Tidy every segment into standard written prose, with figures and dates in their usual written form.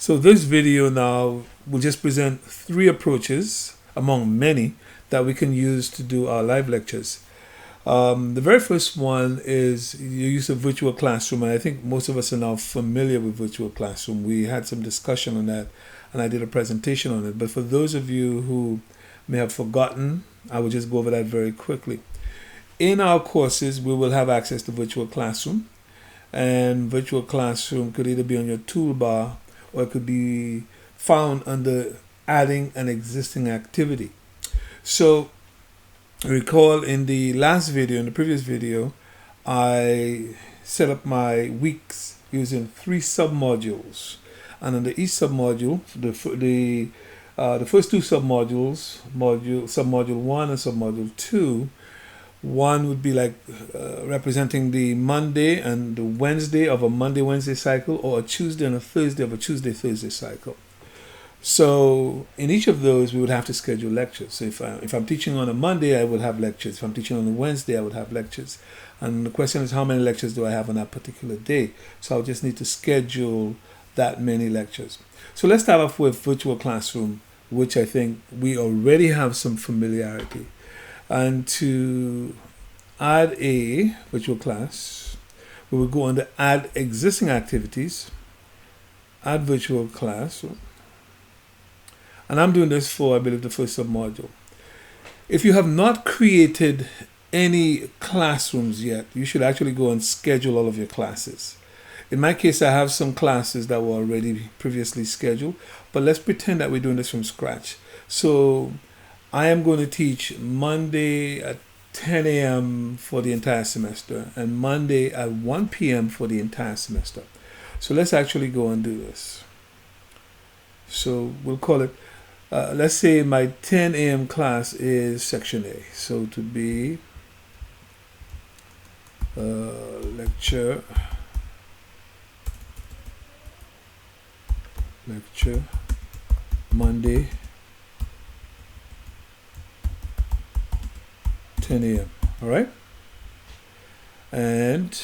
So this video now will just present three approaches among many that we can use to do our live lectures. The very first one is the use of virtual classroom, and I think most of us are now familiar with virtual classroom. We had some discussion on that, and I did a presentation on it. But for those of you who may have forgotten, I will just go over that very quickly. In our courses, we will have access to virtual classroom, and virtual classroom could either be on your toolbar or it could be found under adding an existing activity. So recall in the last video, in the previous video, I set up my weeks using 3 submodules, and under each submodule, the first 2 submodules, submodule 1 and submodule 2, one would be like representing the Monday and the Wednesday of a Monday-Wednesday cycle, or a Tuesday and a Thursday of a Tuesday-Thursday cycle. So in each of those, we would have to schedule lectures. So if I'm teaching on a Monday, I would have lectures. If I'm teaching on a Wednesday, I would have lectures. And the question is, how many lectures do I have on that particular day? So I'll just need to schedule that many lectures. So let's start off with virtual classroom, which I think we already have some familiarity. And to add a virtual class, we will go under add existing activities, add virtual class. And I'm doing this for, I believe, the first submodule. If you have not created any classrooms yet, you should actually go and schedule all of your classes. In my case, I have some classes that were already previously scheduled, but let's pretend that we're doing this from scratch. So I am going to teach Monday at 10 a.m. for the entire semester and Monday at 1 p.m. for the entire semester. So let's actually go and do this. So we'll call it, let's say my 10 a.m. class is section A. So to be lecture Monday 10 a.m. All right. And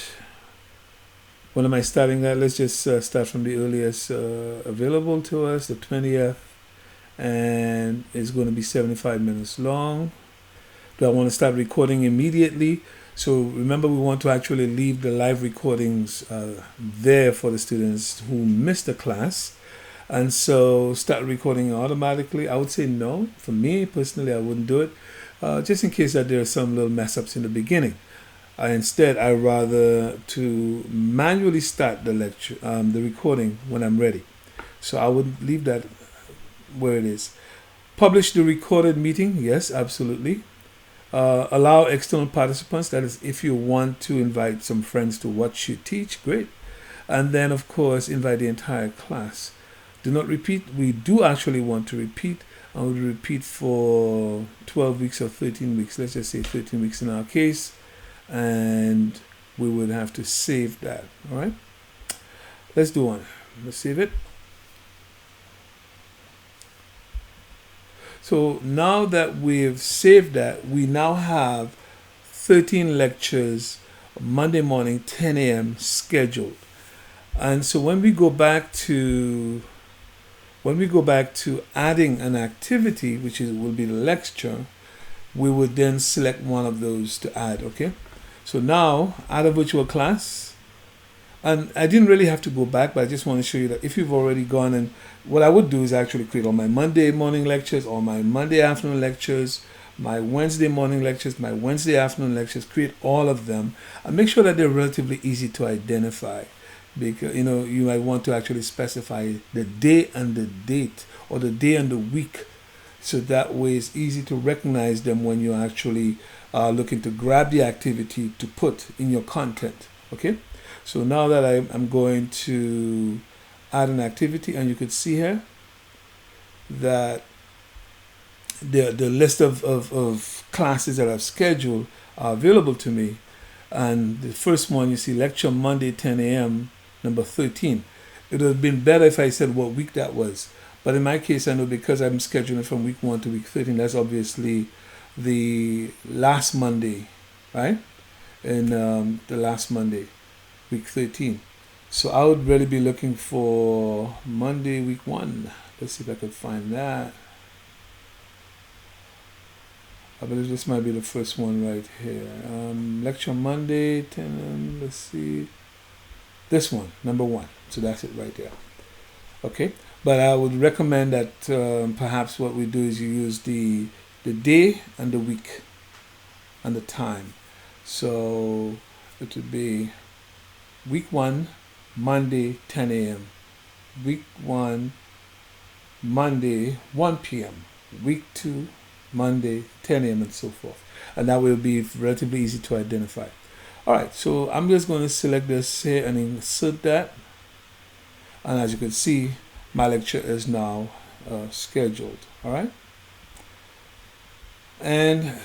when am I starting that? Let's just start from the earliest available to us, the 20th, and it's going to be 75 minutes long. Do I want to start recording immediately? So remember, we want to actually leave the live recordings there for the students who missed the class. And so start recording automatically. I would say no. For me personally, I wouldn't do it. Just in case that there are some little mess ups in the beginning. Instead, I rather to manually start the lecture, the recording when I'm ready. So I would leave that where it is. Publish the recorded meeting. Yes, absolutely. Allow external participants. That is, if you want to invite some friends to watch you teach, great. And then, of course, invite the entire class. Do not repeat. We do actually want to repeat. I would repeat for 12 weeks or 13 weeks. Let's just say 13 weeks in our case. And we would have to save that. All right. Let's do one. Let's save it. So now that we've saved that, we now have 13 lectures Monday morning, 10 a.m. scheduled. And so when we go back to adding an activity, which will be the lecture, we would then select one of those to add, okay? So now, add a virtual class. And I didn't really have to go back, but I just want to show you that if you've already gone, and what I would do is actually create all my Monday morning lectures, all my Monday afternoon lectures, my Wednesday morning lectures, my Wednesday afternoon lectures, create all of them, and make sure that they're relatively easy to identify. Because you might want to actually specify the day and the date, or the day and the week, so that way it's easy to recognize them when you're actually looking to grab the activity to put in your content. Okay, so now that I'm going to add an activity, and you could see here that the list of classes that I've scheduled are available to me. And the first one, you see, lecture Monday 10 a.m. number 13. It would have been better if I said what week that was. But in my case, I know because I'm scheduling from week 1 to week 13, that's obviously the last Monday, right? And the last Monday, week 13. So I would really be looking for Monday, week 1. Let's see if I could find that. I believe this might be the first one right here. Lecture Monday, 10, let's see. This one, number 1. So that's it right there. Okay, but I would recommend that perhaps what we do is you use the day and the week and the time. So it would be week 1, Monday, 10 a.m. Week 1, Monday, 1 p.m. Week 2, Monday, 10 a.m. and so forth. And that will be relatively easy to identify. All right, so I'm just going to select this here and insert that. And as you can see, my lecture is now scheduled. All right. And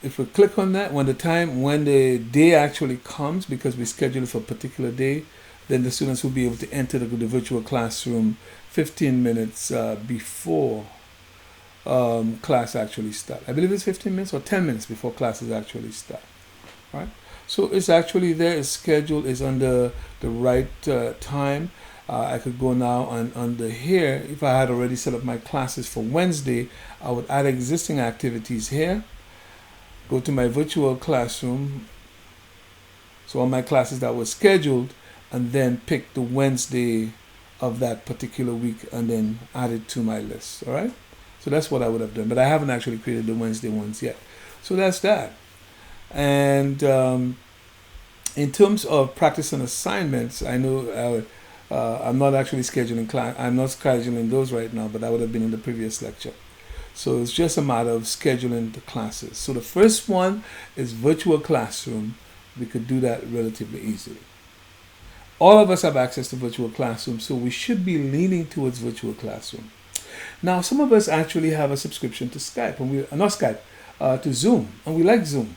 if we click on that, when the day actually comes, because we schedule it for a particular day, then the students will be able to enter the virtual classroom 15 minutes before class actually starts. I believe it's 15 minutes or 10 minutes before classes actually start. All right. So it's actually there, it's scheduled, it's under the right time. I could go now and under here, if I had already set up my classes for Wednesday, I would add existing activities here, go to my virtual classroom, so all my classes that were scheduled, and then pick the Wednesday of that particular week and then add it to my list. All right. So that's what I would have done, but I haven't actually created the Wednesday ones yet. So that's that. And in terms of practice and assignments, I know I'm not actually scheduling I'm not scheduling those right now, but that would have been in the previous lecture. So it's just a matter of scheduling the classes. So the first one is virtual classroom. We could do that relatively easily. All of us have access to virtual classroom, so we should be leaning towards virtual classroom. Now, some of us actually have a subscription to Skype, and to Zoom, and we like Zoom.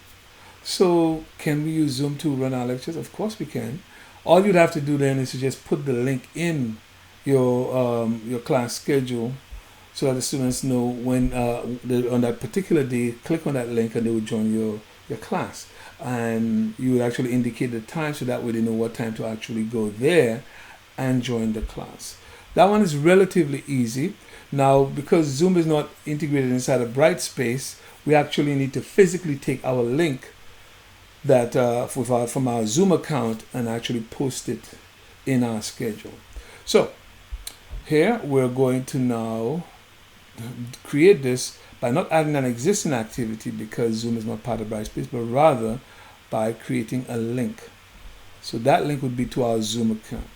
So can we use Zoom to run our lectures? Of course we can. All you'd have to do then is to just put the link in your class schedule so that the students know when on that particular day, click on that link and they will join your class. And you would actually indicate the time so that way they know what time to actually go there and join the class. That one is relatively easy. Now, because Zoom is not integrated inside of brightspace, we actually need to physically take our link that from our Zoom account and actually post it in our schedule. So here we're going to now create this by not adding an existing activity because Zoom is not part of brightspace, but rather by creating a link. So that link would be to our Zoom account.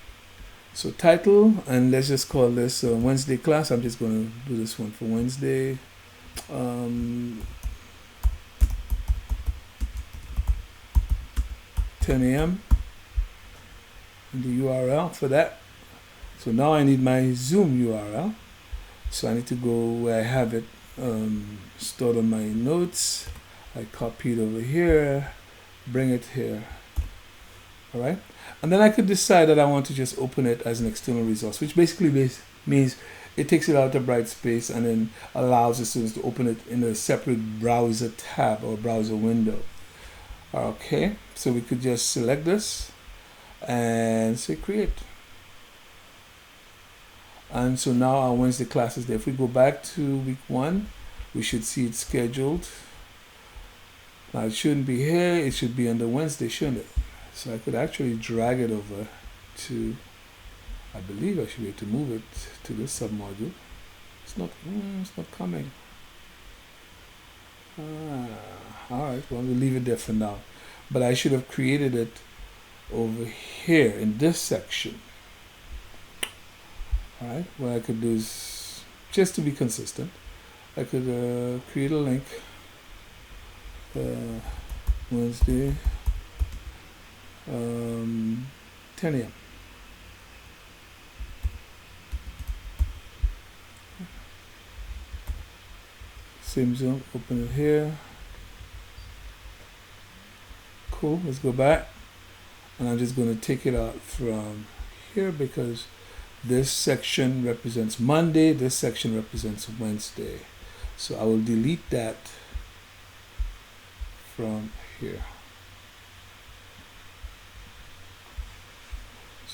So title, and let's just call this Wednesday class. I'm just going to do this one for Wednesday. 10 a.m. and the URL for that. So now I need my Zoom URL. So I need to go where I have it stored on my notes. I copy it over here, bring it here. All right. And then I could decide that I want to just open it as an external resource, which basically means it takes it out of brightspace and then allows the students to open it in a separate browser tab or browser window. Okay, so we could just select this and say create. And so now our Wednesday class is there. If we go back to week 1, we should see it scheduled. Now it shouldn't be here, it should be on the Wednesday, shouldn't it? So I could actually drag it over to, I believe I should be able to move it to this submodule. It's not coming. Alright, well, we'll leave it there for now. But I should have created it over here in this section. Alright, what I could do is, just to be consistent, I could create a link. Wednesday, 10 a.m. Same Zoom, open it here. Cool, let's go back. And I'm just going to take it out from here because this section represents Monday, this section represents Wednesday. So I will delete that from here.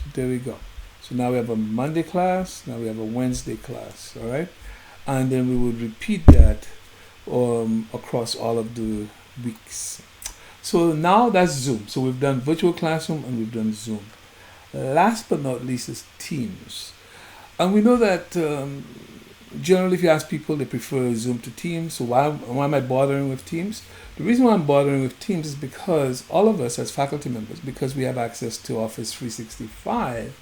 So there we go. So now we have a Monday class, now we have a Wednesday class, all right? And then we would repeat that across all of the weeks. So now that's Zoom. So we've done virtual classroom and we've done Zoom. Last but not least is Teams. And we know that generally if you ask people, they prefer Zoom to Teams. So why am I bothering with Teams? The reason why I'm bothering with Teams is because all of us as faculty members, because we have access to Office 365,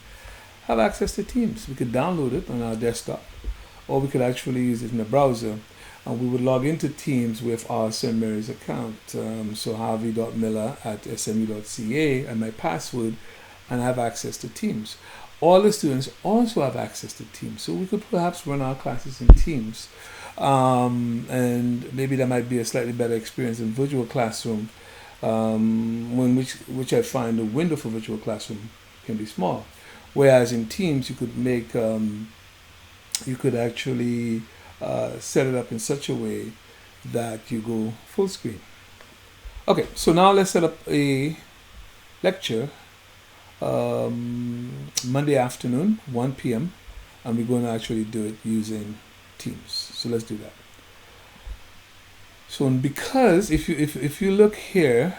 have access to Teams. We could download it on our desktop, or we could actually use it in a browser, and we would log into Teams with our St. Mary's account. So harvey.miller@smu.ca and my password, and have access to Teams. All the students also have access to Teams, so we could perhaps run our classes in Teams. And maybe that might be a slightly better experience in virtual classroom, which I find the window for virtual classroom can be small. Whereas in Teams, you could make, you could actually set it up in such a way that you go full screen. Okay, so now let's set up a lecture Monday afternoon, 1 p.m. and we're going to actually do it using Teams. So let's do that. So because if you look here,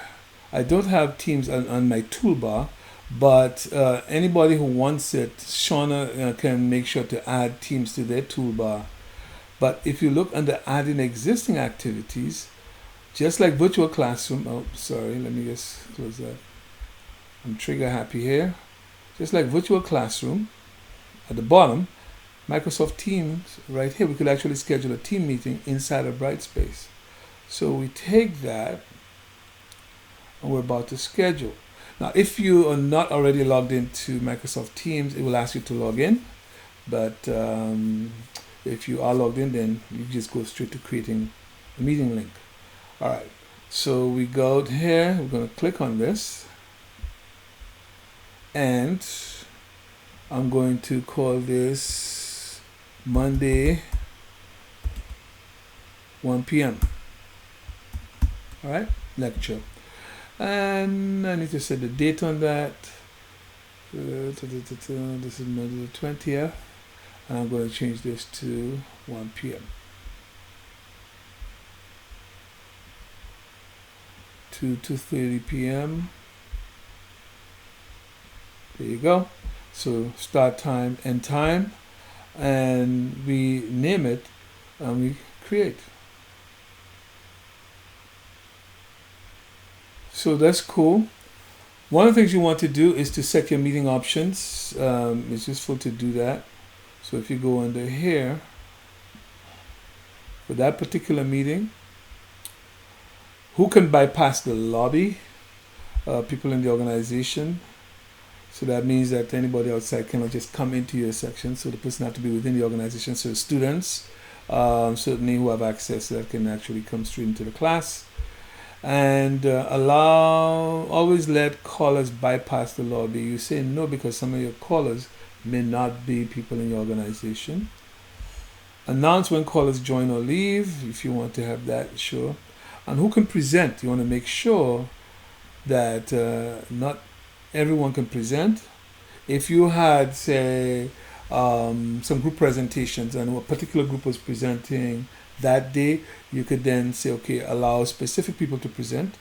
I don't have Teams on my toolbar, but anybody who wants it, Shauna can make sure to add Teams to their toolbar. But if you look under adding existing activities, just like virtual classroom, oh sorry, let me just close that. I'm trigger happy here. Just like virtual classroom, at the bottom, Microsoft Teams, right here, we could actually schedule a team meeting inside of brightspace. So we take that and we're about to schedule. Now, if you are not already logged into Microsoft Teams, it will ask you to log in. But if you are logged in, then you just go straight to creating a meeting link. All right, so we go here, we're going to click on this. And I'm going to call this Monday 1 p.m. All right, lecture. And I need to set the date on that. This is Monday the 20th. And I'm going to change this to 1 p.m. to 2:30 p.m. There you go. So start time, end time, and we name it and we create. So that's cool. One of the things you want to do is to set your meeting options. It's useful to do that. So if you go under here, for that particular meeting, who can bypass the lobby? People in the organization. So that means that anybody outside cannot just come into your section. So the person has to be within the organization. So students, certainly who have access, that can actually come straight into the class. And always let callers bypass the lobby. You say no because some of your callers may not be people in your organization. Announce when callers join or leave, if you want to have that, sure. And who can present? You want to make sure that not everyone can present. If you had, say, some group presentations and a particular group was presenting that day, you could then say, okay, allow specific people to present.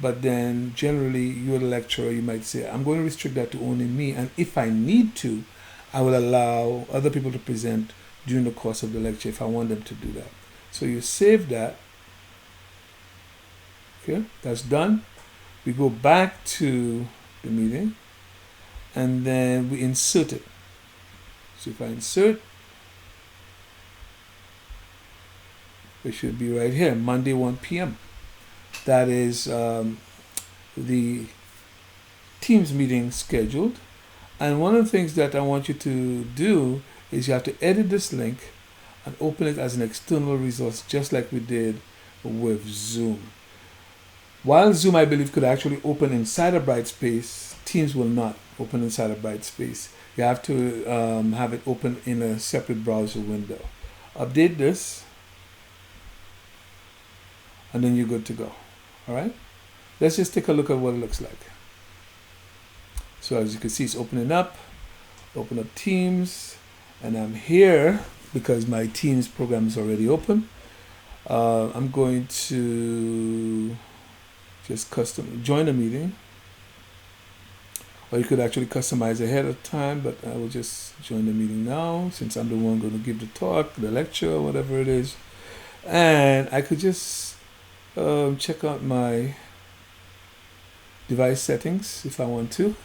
But then generally, you're the lecturer, you might say, I'm going to restrict that to only me. And if I need to, I will allow other people to present during the course of the lecture if I want them to do that. So you save that. Okay, that's done. We go back to the meeting and then we insert it. So if I insert, it should be right here, Monday 1 p.m. That is the Teams meeting scheduled. And one of the things that I want you to do is you have to edit this link and open it as an external resource, just like we did with Zoom. While Zoom, I believe, could actually open inside a brightspace, Teams will not open inside a brightspace. You have to have it open in a separate browser window. Update this, and then you're good to go. All right? Let's just take a look at what it looks like. So as you can see, it's opening up. Open up Teams, and I'm here because my Teams program is already open. I'm going to just join a meeting, or you could actually customize ahead of time, but I will just join the meeting now since I'm the one going to give the talk, the lecture, whatever it is. And I could just check out my device settings if I want to.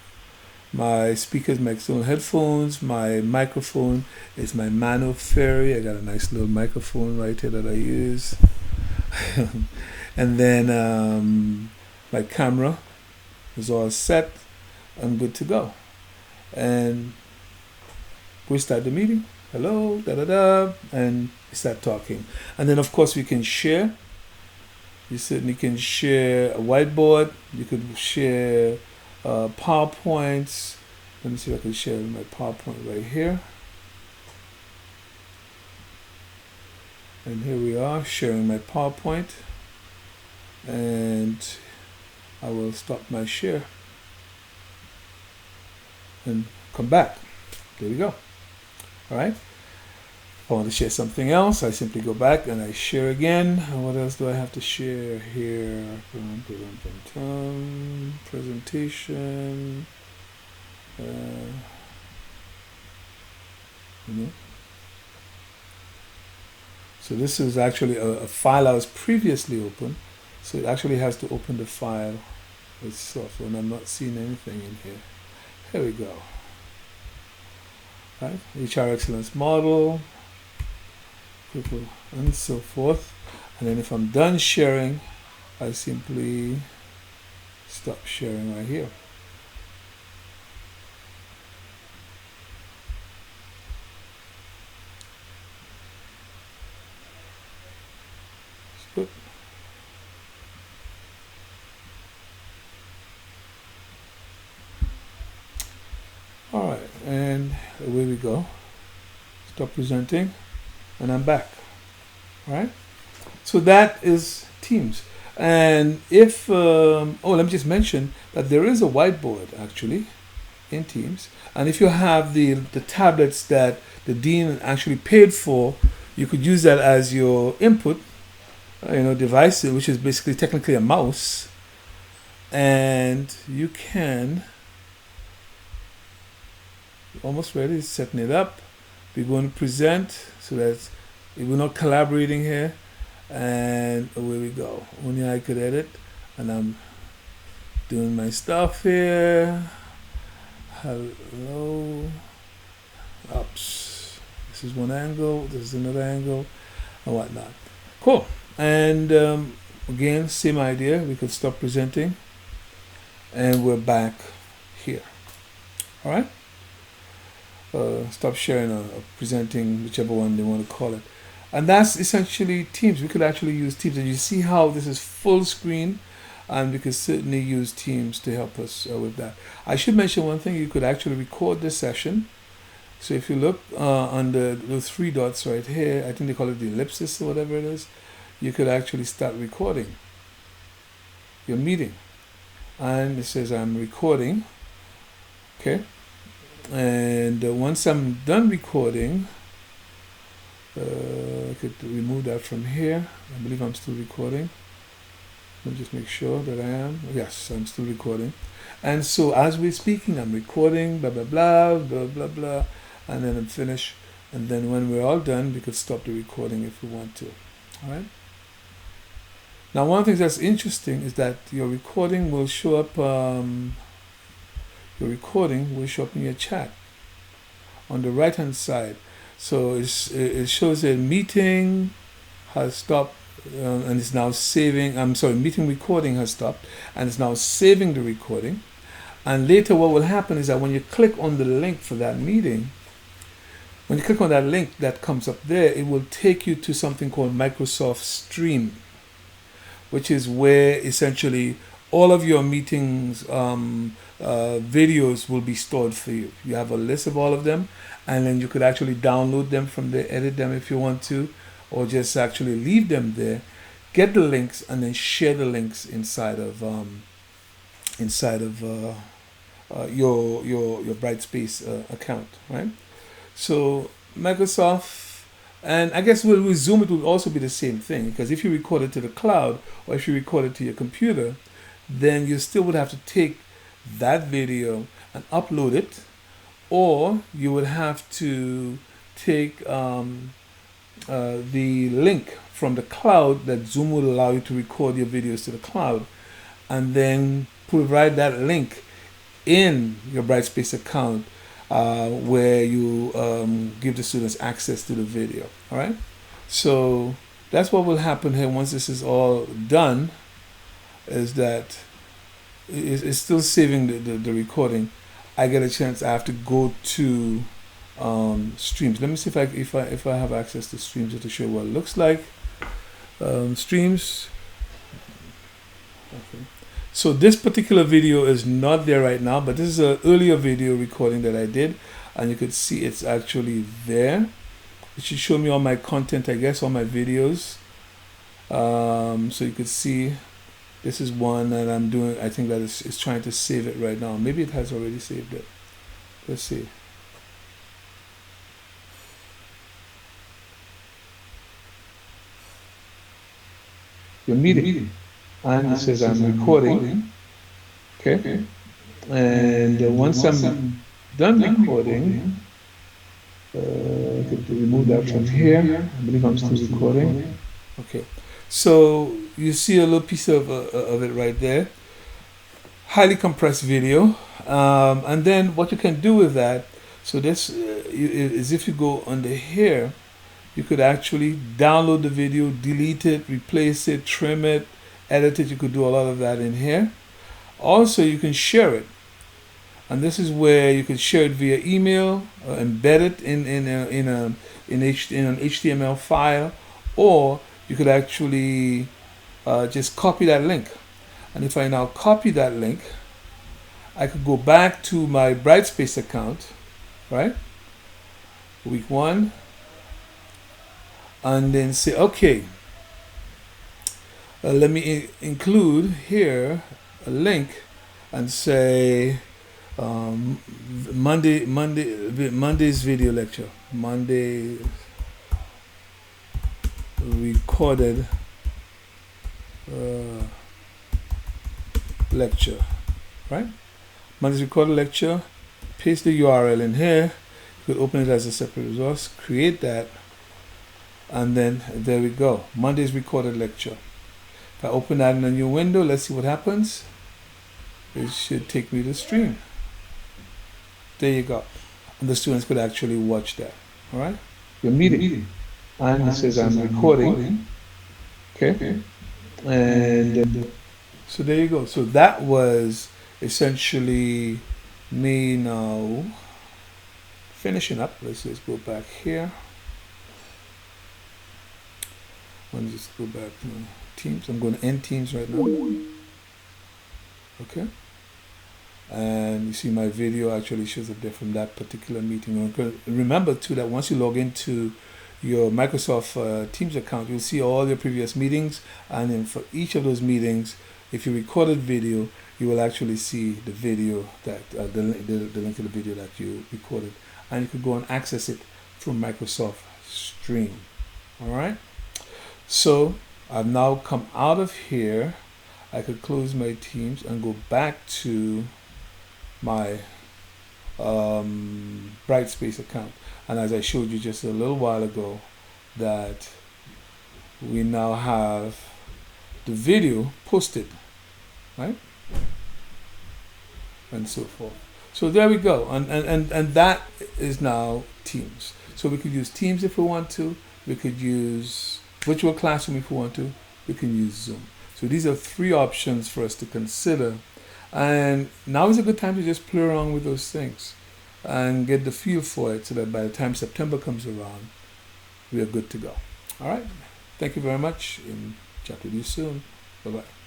My speakers, my external headphones, my microphone is my Mano Fairy. I got a nice little microphone right here that I use. And then my camera is all set. I'm good to go. And we start the meeting. Hello, da da da, and we start talking. And then of course we can share. You certainly can share a whiteboard. You could share PowerPoints. Let me see if I can share my PowerPoint right here. And here we are sharing my PowerPoint. And I will stop my share and come back. There we go. All right. If I want to share something else, I simply go back and I share again. What else do I have to share here? Presentation. So this is actually a file I was previously open. So it actually has to open the file itself, and I'm not seeing anything in here. Here we go. Right? HR Excellence Model, people, and so forth. And then if I'm done sharing, I simply stop sharing right here. Good. All right, and away we go. Stop presenting, and I'm back. All right. So that is Teams. And if let me just mention that there is a whiteboard actually in Teams. And if you have the tablets that the dean actually paid for, you could use that as your input, device, which is basically technically a mouse. And you can almost ready, setting it up. We're going to present so that we're not collaborating here, and away we go. Only I could edit, and I'm doing my stuff here. Hello. Oops. This is one angle, this is another angle, and whatnot. Cool. And again, same idea. We could stop presenting, and we're back here. All right. Stop sharing or presenting, whichever one they want to call it. And that's essentially Teams. We could actually use Teams. And you see how this is full screen, and we could certainly use Teams to help us with that. I should mention one thing. You could actually record this session. So if you look on the three dots right here, I think they call it the ellipsis or whatever it is, you could actually start recording your meeting. And it says I'm recording. Okay. And once I'm done recording, I could remove that from here. I believe I'm still recording. Let me just make sure that I am. Yes, I'm still recording. And so as we're speaking, I'm recording, blah, blah, blah, blah, blah, blah, and then I'm finished. And then when we're all done, we could stop the recording if we want to. All right? Now, one of the things that's interesting is that your recording will show up in your chat on the right hand side. So it shows a meeting has stopped and is now saving. Meeting recording has stopped and is now saving the recording. And later what will happen is that when you click on the link for that meeting, when you click on that link that comes up there, it will take you to something called Microsoft Stream, which is where essentially all of your meetings videos will be stored for you. You have a list of all of them, and then you could actually download them from there, edit them if you want to, or just actually leave them there, get the links, and then share the links inside of your brightspace account, right? So Microsoft, and I guess with Zoom it will also be the same thing, because if you record it to the cloud or if you record it to your computer, then you still would have to take that video and upload it, or you would have to take the link from the cloud that Zoom will allow you to record your videos to the cloud, and then provide that link in your Brightspace account where you give the students access to the video. All right. So that's what will happen here once this is all done, is that it's still saving the recording. I get a chance. I have to go to streams. Let me see if I have access to streams to show what it looks like. Streams. Okay. So this particular video is not there right now, but this is an earlier video recording that I did, and you could see it's actually there. It should show me all my content, I guess, all my videos. So you could see this is one that I'm doing. I think that it's trying to save it right now. Maybe it has already saved it. Let's see. Your meeting. And it says I'm recording. Okay. And once I'm done recording, I could remove that from here. I believe I'm still recording. Okay. So you see a little piece of it right there. Highly compressed video. And then what you can do with that, so this is if you go under here, you could actually download the video, delete it, replace it, trim it, edit it. You could do a lot of that in here. Also, you can share it, and this is where you can share it via email, embed it in an HTML file, or you could actually just copy that link. And if I now copy that link, I could go back to my Brightspace account, right? Week 1, and then say, okay. Let me include here a link and say Monday's video lecture. Monday recorded lecture, right? Monday's recorded lecture. Paste the URL in here. You could open it as a separate resource. Create that, and then there we go. Monday's recorded lecture. If I open that in a new window, let's see what happens. It should take me to the stream. There you go. And the students could actually watch that. All right? Your meeting. And it says I'm recording. Okay? And so there you go. So that was essentially me now finishing up. Let's just go back here. Let me just go back to Teams. I'm going to end Teams right now. Okay. And you see my video actually shows up there from that particular meeting. Remember too that once you log into your Microsoft Teams account, you'll see all your previous meetings, and then for each of those meetings, if you recorded video, you will actually see the video that the link to the video that you recorded, and you could go and access it from Microsoft Stream. All right. So I've now come out of here. I could close my Teams and go back to my Brightspace account. And as I showed you just a little while ago, that we now have the video posted, right? And so forth. So there we go. And that is now Teams. So we could use Teams if we want to. We could use virtual classroom if we want to. We can use Zoom. So these are 3 options for us to consider. And now is a good time to just play around with those things and get the feel for it, so that by the time September comes around, we are good to go. All right. Thank you very much, and chat with you soon. Bye-bye.